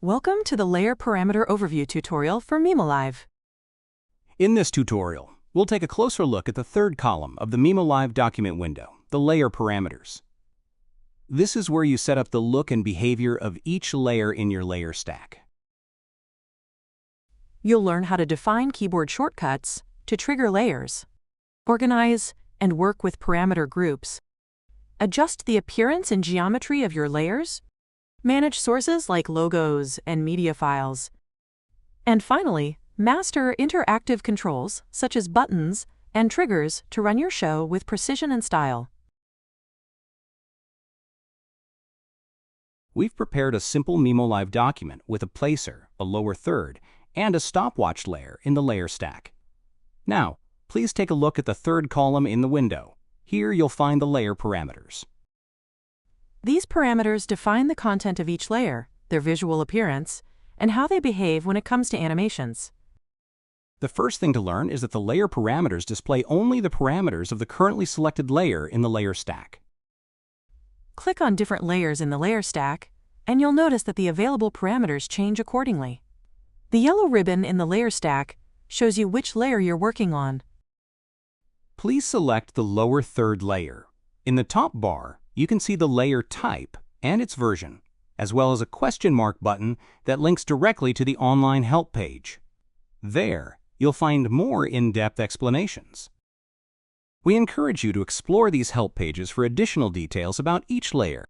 Welcome to the Layer Parameter Overview tutorial for mimoLive. In this tutorial, we'll take a closer look at the third column of the mimoLive document window, the layer parameters. This is where you set up the look and behavior of each layer in your layer stack. You'll learn how to define keyboard shortcuts to trigger layers, organize and work with parameter groups, adjust the appearance and geometry of your layers, manage sources like logos and media files, and finally, master interactive controls such as buttons and triggers to run your show with precision and style. We've prepared a simple mimoLive document with a placer, a lower third, and a stopwatch layer in the layer stack. Now, please take a look at the third column in the window. Here you'll find the layer parameters. These parameters define the content of each layer, their visual appearance, and how they behave when it comes to animations. The first thing to learn is that the layer parameters display only the parameters of the currently selected layer in the layer stack. Click on different layers in the layer stack, and you'll notice that the available parameters change accordingly. The yellow ribbon in the layer stack shows you which layer you're working on. Please select the lower third layer. In the top bar, you can see the layer type and its version, as well as a question mark button that links directly to the online help page. There, you'll find more in-depth explanations. We encourage you to explore these help pages for additional details about each layer.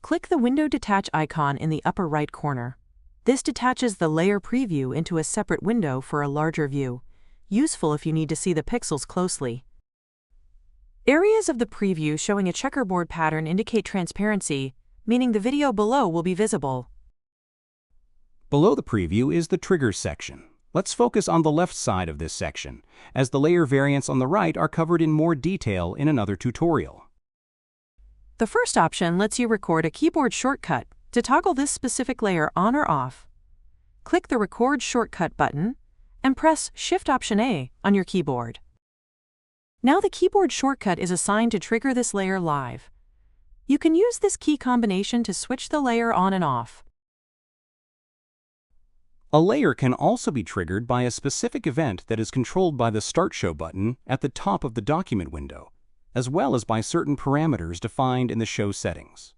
Click the Window Detach icon in the upper right corner. This detaches the layer preview into a separate window for a larger view, useful if you need to see the pixels closely. Areas of the preview showing a checkerboard pattern indicate transparency, meaning the video below will be visible. Below the preview is the Triggers section. Let's focus on the left side of this section, as the layer variants on the right are covered in more detail in another tutorial. The first option lets you record a keyboard shortcut to toggle this specific layer on or off. Click the Record Shortcut button and press Shift-Option-A on your keyboard. Now the keyboard shortcut is assigned to trigger this layer live. You can use this key combination to switch the layer on and off. A layer can also be triggered by a specific event that is controlled by the Start Show button at the top of the document window, as well as by certain parameters defined in the show settings.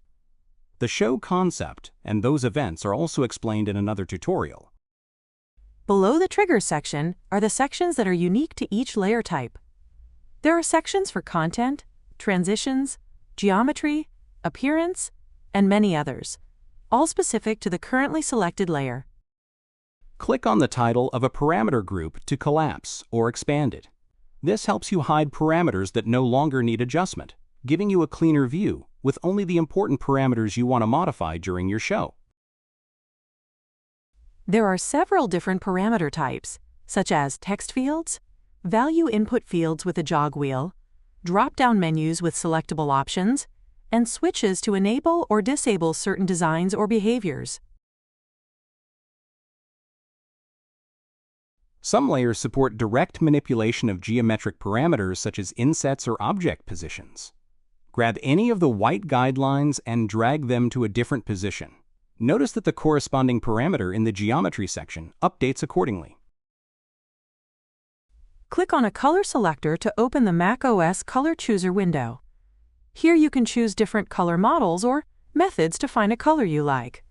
The show concept and those events are also explained in another tutorial. Below the Triggers section are the sections that are unique to each layer type. There are sections for content, transitions, geometry, appearance, and many others, all specific to the currently selected layer. Click on the title of a parameter group to collapse or expand it. This helps you hide parameters that no longer need adjustment, giving you a cleaner view with only the important parameters you want to modify during your show. There are several different parameter types, such as text fields, value input fields with a jog wheel, drop-down menus with selectable options, and switches to enable or disable certain designs or behaviors. Some layers support direct manipulation of geometric parameters such as insets or object positions. Grab any of the white guidelines and drag them to a different position. Notice that the corresponding parameter in the geometry section updates accordingly. Click on a color selector to open the macOS Color Chooser window. Here you can choose different color models or methods to find a color you like.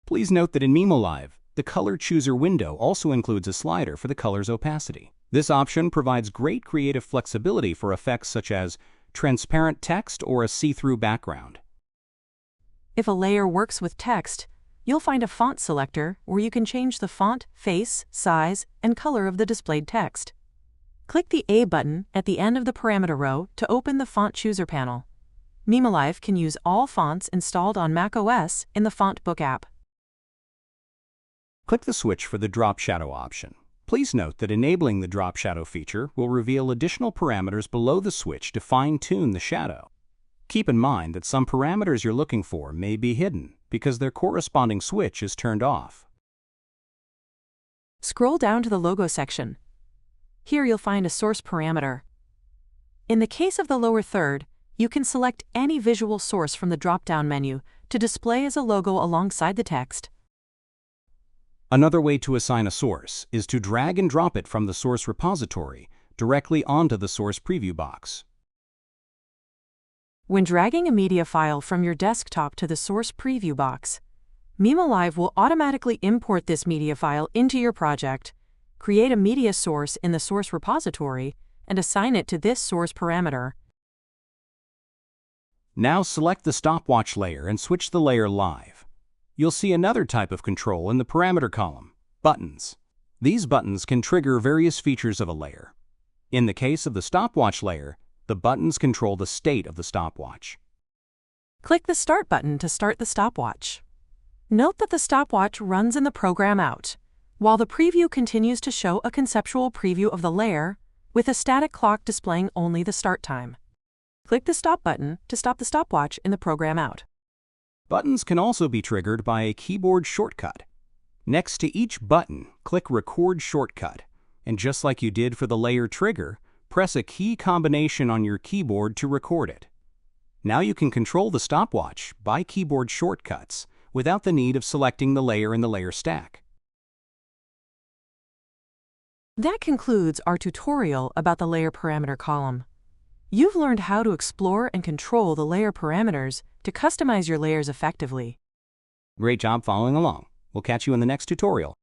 Please note that in mimoLive, the Color Chooser window also includes a slider for the color's opacity. This option provides great creative flexibility for effects such as transparent text or a see-through background. If a layer works with text, you'll find a font selector where you can change the font, face, size, and color of the displayed text. Click the A button at the end of the parameter row to open the Font Chooser panel. mimoLive can use all fonts installed on macOS in the Font Book app. Click the switch for the Drop Shadow option. Please note that enabling the Drop Shadow feature will reveal additional parameters below the switch to fine-tune the shadow. Keep in mind that some parameters you're looking for may be hidden because their corresponding switch is turned off. Scroll down to the Logo section. Here you'll find a source parameter. In the case of the lower third, You can select any visual source from the drop-down menu to display as a logo alongside the text. Another way to assign a source is to drag and drop it from the source repository directly onto the source preview box. When dragging a media file from your desktop to the source preview box, mimoLive will automatically import this media file into your project, create a media source in the source repository, and assign it to this source parameter. Now select the stopwatch layer and switch the layer live. You'll see another type of control in the parameter column, buttons. These buttons can trigger various features of a layer. In the case of the stopwatch layer, the buttons control the state of the stopwatch. Click the Start button to start the stopwatch. Note that the stopwatch runs in the program out, while the preview continues to show a conceptual preview of the layer, with a static clock displaying only the start time. Click the Stop button to stop the stopwatch in the program out. Buttons can also be triggered by a keyboard shortcut. Next to each button, click Record Shortcut, and just like you did for the layer trigger, press a key combination on your keyboard to record it. Now you can control the stopwatch by keyboard shortcuts without the need of selecting the layer in the layer stack. That concludes our tutorial about the layer parameter column. You've learned how to explore and control the layer parameters to customize your layers effectively. Great job following along. We'll catch you in the next tutorial.